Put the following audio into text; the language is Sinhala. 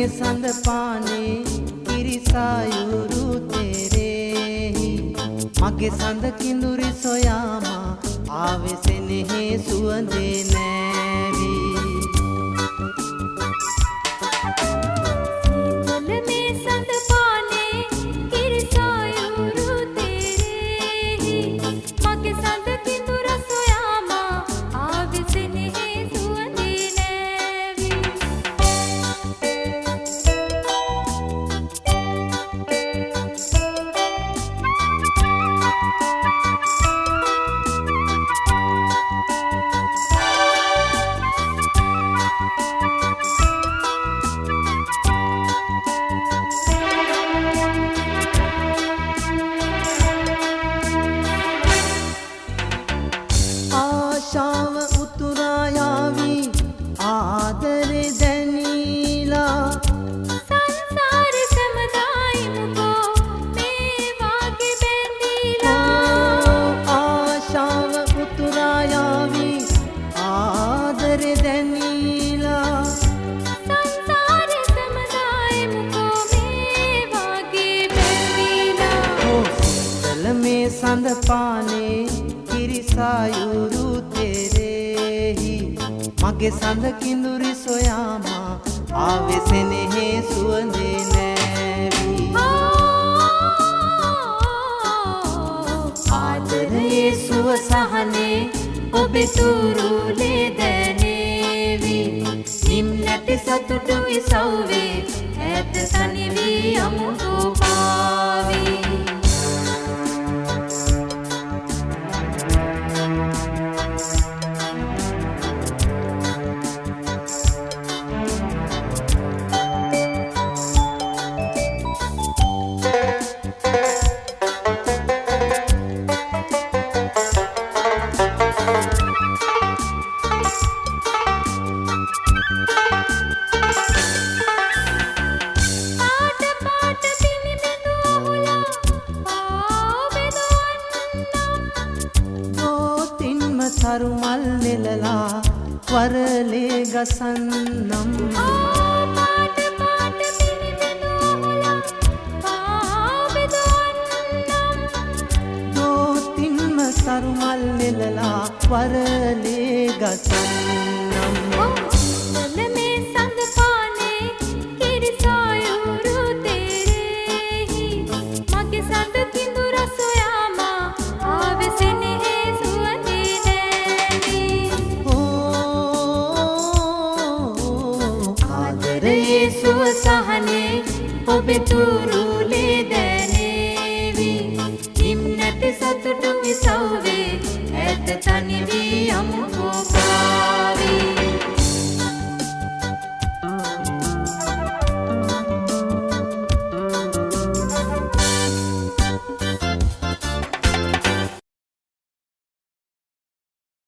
සඳ පානේ කිරිසායුරු තෙරෙහි මගේ සඳ කිඳුරි සොයාමා ආවේ සෙනෙහේ සුවඳේ නෑවි ආශාව උතුරා යාවි ආදරේ දැනීලා සංසාර සමදායිමුකෝ මේ වාගේ බැඳීලා ආශාව උතුරා යාවි ආදරේ දැනීලා සංසාර සමදායිමුකෝ මේ වාගේ බැඳීලා සීතල මේ සඳ පානේ කිරිසායුරු තෙරෙහි මගේ සඳ කිඳුරි සොයාමා ආවේ සෙනෙහේ සුවඳේ නෑවි ආදරයේ සුව සහනේ ඔබේ තුරුලේ දැනේවි නිම්නට සතුටු විසව්වේ ඈත තනි වී අමුතු පාවි තරුමල් නෙලලා වරලේ ගසන්නම් පාට පාට පිනිබඳුලා පාවෙදවන්නම් දෝතින්ම තරුමල් නෙලලා වරලේ ගසන්නම් මේ සඳ පානේ කිරිසායුරු තෙරෙහි මගේ සඳ කිඳුර සොයාමා ආවේ සෙනෙහේ සුව සහනේ ඔබේ තුරුලේ දැනේවි නිම්නට සතුටු විසව්වේ ඈත තනි වී අමුතු